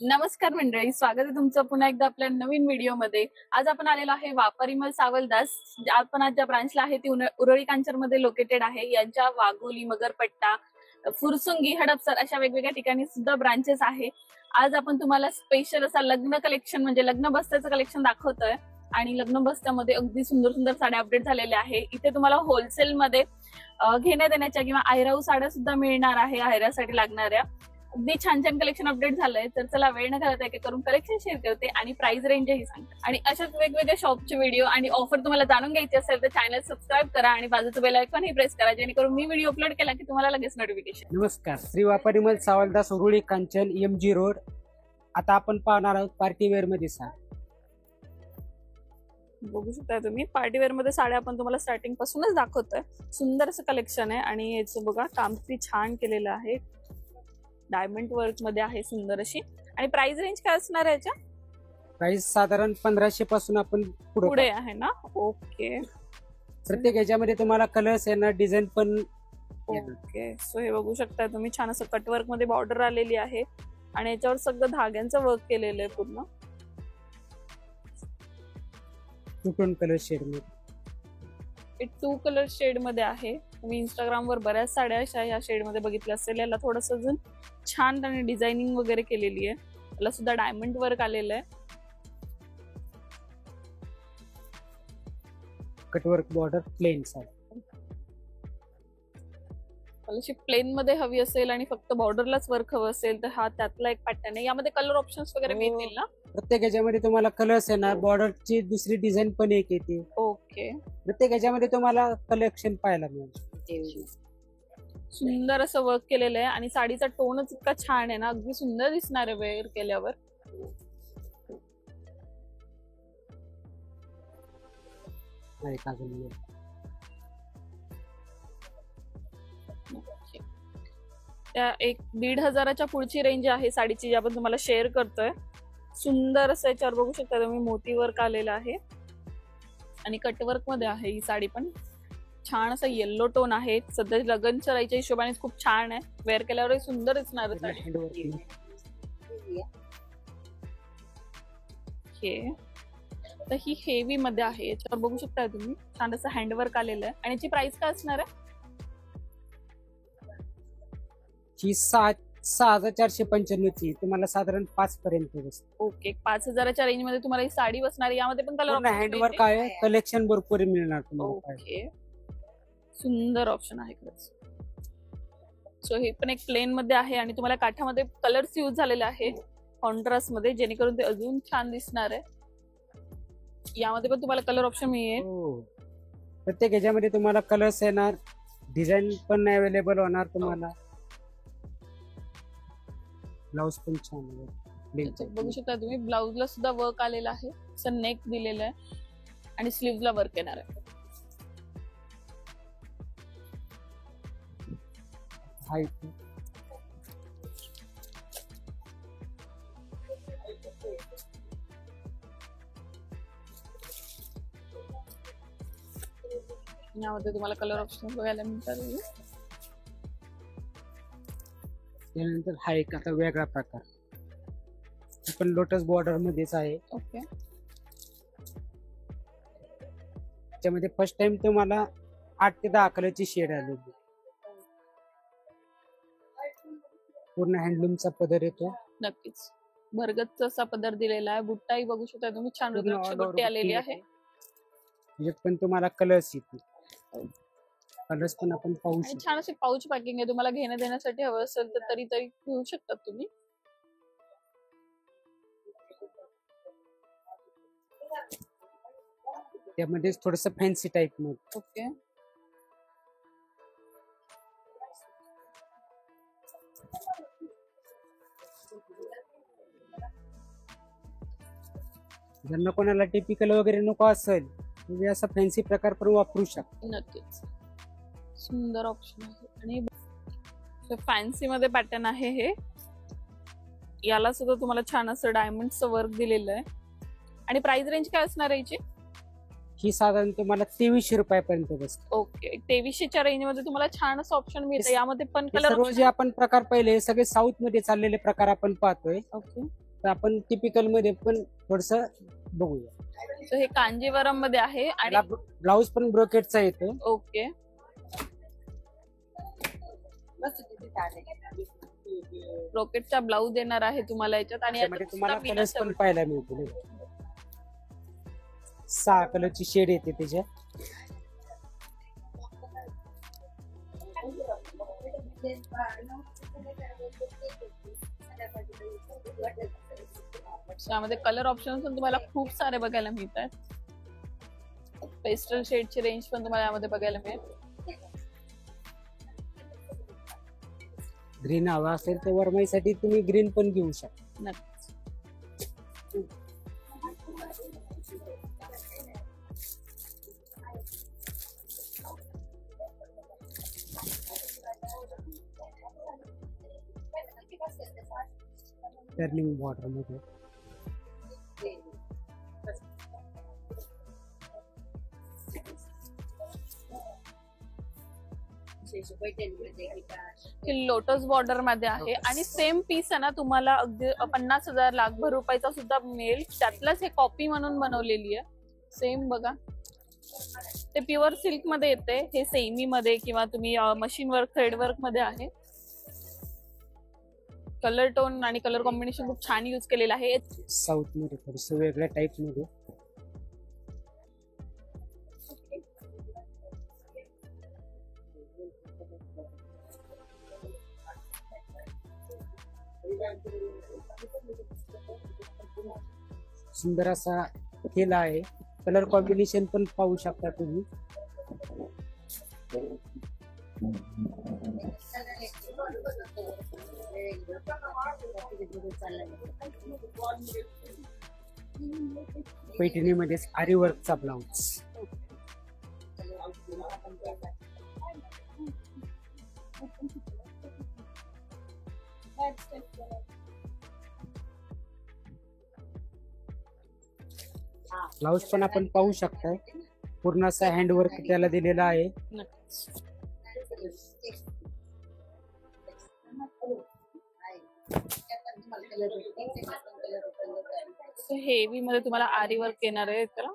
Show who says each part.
Speaker 1: नमस्कार मंडळी, स्वागत आहे तुमचं पुन्हा एकदा आपल्या नवीन व्हिडिओमध्ये। आज आपण आलेलो आहे वापरिमल सावलदास। आपण आज ज्या ब्रांचला आहे ती उरळी कांचनमध्ये लोकेटेड आहे। यांच्या वाघोली, मगरपट्टा, फुरसुंगी, हडपसर अशा वेगवेगळ्या ठिकाणी सुद्धा ब्रांचेस आहे। आज आपण तुम्हाला स्पेशल असा लग्न कलेक्शन म्हणजे लग्न बस्त्याचं कलेक्शन दाखवतोय आणि लग्न बस्त्यामध्ये अगदी सुंदर सुंदर साड्या अपडेट झालेल्या आहे। इथे तुम्हाला होलसेल मध्ये घेण्या देण्याच्या किंवा आयराऊ साड्या सुद्धा मिळणार आहे। आयरासाठी लागणाऱ्या अगदी छान छान कलेक्शन अपडेट झालंय। तर चला वेळ न घालवता एक करून कलेक्शन शेअर करते आणि प्राइस रेंजही सांगते। आणि अशाच वेगवेगळ्या शॉपचे व्हिडिओ आणि ऑफर तुम्हाला जाणून घ्यायची असेल तर चॅनल सबस्क्राईब करा आणि बाजूचं बेल आयकॉन ही प्रेस करा, जेणेकरून मी व्हिडिओ अपलोड केला की तुम्हाला लगेच नोटिफिकेशन।
Speaker 2: नमस्कार, श्री वापरिमल सावलदास, उरुळी कांचन, MG रोड। आता आपण पाहणार आहोत पार्टीवेअर मध्ये
Speaker 1: बघू शकता तुम्ही पार्टीवेअर मध्ये साड्या आपण तुम्हाला स्टार्टिंग पासूनच दाखवतोय। सुंदर असं कलेक्शन आहे आणि याचं बघा काम किती छान केलेलं आहे। डायमंड वर्क मध्ये आहे सुंदर अशी। आणि प्राइस रेंज काय असणार आहे याच्या?
Speaker 2: प्राइस साधारण 1500 पासून आपण
Speaker 1: पुढे आहे ना। ओके,
Speaker 2: प्रत्येक ह्याच्यामध्ये तुम्हाला कलर्स येणार, डिझाईन पण।
Speaker 1: ओके, सो हे बघू शकता तुम्ही छान असं कटवर्क मध्ये बॉर्डर आलेली आहे आणि याच्यावर सगळं धाग्यांचं वर्क केलेलं आहे पूर्ण।
Speaker 2: 2 टोन कलर शेड मध्ये,
Speaker 1: 2 कलर शेड मध्ये आहे। तुम्ही इंस्टाग्राम वर बऱ्याच साड्या अशा या शेड मध्ये बघितल्या असेल। याला थोडंसं अजून छान आणि डिझायनिंग वगैरे केलेली आहे। याला सुद्धा डायमंड वर्क आलेलं आहे।
Speaker 2: Cutwork border plain sari.
Speaker 1: अशी प्लेन मध्ये हवी असेल आणि फक्त बॉर्डरलाच वर्क हवं असेल तर हा त्यातला एक पॅटर्न आहे। यामध्ये कलर ऑप्शन्स वगैरे मिळतील ना?
Speaker 2: प्रत्येक ह्याच्यामध्ये तुम्हाला कलर्स येणार, बॉर्डरची दुसरी डिझाईन पण एक येते।
Speaker 1: ओके,
Speaker 2: प्रत्येक ह्याच्यामध्ये तुम्हाला कलेक्शन पाहायला मिळेल।
Speaker 1: सुंदर असं वर्क केलेलं आहे आणि साडीचा टोनच इतका छान आहे ना, अगदी सुंदर दिसणार आहे वेअर केल्यावर। त्या 1,500 पुढची रेंज आहे साडीची जी आपण तुम्हाला शेअर करतोय। सुंदर असं याच्यावर बघू शकता तुम्ही मोती वर्क आलेला आहे आणि कटवर्क मध्ये आहे ही साडी पण। छान असं येल्लो टोन आहे, सध्या लग्न सराईच्या हिशोबाने खूप छान आहे। वेअर केल्यावरही सुंदर दिसणार आहे। तर ही हेवी मध्ये आहे, याच्यावर बघू शकता तुम्ही छान असं हँडवर्क आलेलं आहे। आणि याची प्राइस काय असणार आहे?
Speaker 2: ही 6,495 ची तुम्हाला साधारण 5 पर्यंत बसते।
Speaker 1: ओके, 5000च्या रेंज मध्ये तुम्हाला ही साडी बसणार। यामध्ये पण कलर
Speaker 2: हँडवर्क आहे, कलेक्शन भरपूर मिळणार तुम्हाला।
Speaker 1: ओके, सुंदर ऑप्शन आहे खरंच। सो हे पण एक प्लेन मध्ये आहे आणि तुम्हाला काठामध्ये कलर्स यूज झालेले आहे कॉन्ट्रास्ट मध्ये, जेणेकरून ते अजून छान दिसणार आहे। यामध्ये पण तुम्हाला कलर ऑप्शन मिळेल।
Speaker 2: प्रत्येक ह्याच्यामध्ये तुम्हाला कलर्स येणार, डिझाईन पण अवेलेबल होणार तुम्हाला। ब्लाउज पण छान आहे,
Speaker 1: बघू शकता तुम्ही ब्लाउजला सुद्धा वर्क आलेला आहे, असं नेक दिलेलं आहे आणि स्लीव्हला वर्क येणार आहे। यामध्ये तुम्हाला कलर ऑप्शन बघायला मिळतात।
Speaker 2: त्यानंतर हा एक आता वेगळा प्रकार, पण लोटस बॉर्डर मध्येच आहे।
Speaker 1: ओके,
Speaker 2: त्यामध्ये फर्स्ट टाइम तुम्हाला 8 ते 10 कलरची शेड आलेली। पूर्ण हँडलूमचा पदर येतो।
Speaker 1: नक्कीच भरगतचा असा पदर दिलेला आहे। बुट्टाही बघू शकता तुम्ही, छान रुद्राक्ष बुट्टी आलेली आहे।
Speaker 2: याच्यात पण तुम्हाला कलर्स येतील, कलर्स पण आपण पाहू शकतो।
Speaker 1: छान असे पाऊच पॅकिंग आहे, तुम्हाला घेण्या देण्यासाठी हवं असेल तर तरी घेऊ शकतात तुम्ही।
Speaker 2: त्यामध्ये थोडस फॅन्सी टाइप मध्ये।
Speaker 1: ओके,
Speaker 2: ज्यांना कोणाला टिपिकल वगैरे नको असेल म्हणजे असा फॅन्सी प्रकार पण वापरू शकता।
Speaker 1: नक्कीच सुंदर ऑप्शन आहे। आणि फॅन्सी मध्ये पॅटर्न आहे हे। याला सुद्धा तुम्हाला छान असं डायमंडचं वर्क दिलेलं आहे। आणि प्राइस रेंज काय असणार आहे याची?
Speaker 2: ही साधारण तुम्हाला 2300 रुपयापर्यंत बसते।
Speaker 1: ओके, 2300च्या रेंज मध्ये तुम्हाला छान असं ऑप्शन मिळतं। यामध्ये पण कलर
Speaker 2: सर्व जे आपण प्रकार पहिले सगळे साऊथ मध्ये चाललेले प्रकार आपण पाहतोय।
Speaker 1: ओके,
Speaker 2: तर आपण टिपिकल मध्ये पण थोडस बघूया.
Speaker 1: So हे कांजीवरम मध्ये आहे आणि
Speaker 2: ब्लाऊज पण ब्रोकेटचा येतो.
Speaker 1: ओके. ब्रोकेटचा ब्लाऊज देणार आहे तुम्हाला याच्यात आणि
Speaker 2: त्यामध्ये
Speaker 1: याच्यात
Speaker 2: तुम्हाला
Speaker 1: सुद्धा
Speaker 2: कलर्स पण
Speaker 1: विना
Speaker 2: पाहायला मिळतील. 6 कलरची शेड येते त्याच्यात.
Speaker 1: त्यामध्ये कलर ऑप्शन पण तुम्हाला खूप सारे बघायला मिळतात. पेस्टल शेडची रेंज पण तुम्हाला यामध्ये बघायला मिळेल.
Speaker 2: ग्रीन हवा असेल तर वरमाईसाठी तुम्ही ग्रीन पण घेऊ शकता.
Speaker 1: नक्कीच.
Speaker 2: टर्निंग बॉर्डर मध्ये
Speaker 1: लोटस बॉर्डर मध्ये आहे आणि सेम पीस आहे ना तुम्हाला अगदी 50,000 लाखभर रुपयाचा सुद्धा मिळेल. त्यातलंच हे कॉपी म्हणून बनवलेली आहे. सेम बघा, ते प्युअर सिल्क मध्ये येते. हे सेमी मध्ये किंवा तुम्ही मशीन वर्क थ्रेड वर्क मध्ये आहे. कलर टोन आणि कलर कॉम्बिनेशन खूप छान यूज केलेलं आहे.
Speaker 2: साऊथ मध्ये थोडस वेगळ्या टाइप मध्ये. सुंदर असा केला आहे. कलर कॉम्बिनेशन पण पाहू शकता तुम्ही. पैठणीमध्ये आरी वर्कचा ब्लाउज. ब्लाउज पण आपण पाहू शकता. पूर्ण असा हँडवर्क त्याला दिलेला आहे.
Speaker 1: हेवी मध्ये तुम्हाला आरी वर्क येणार आहे. त्याला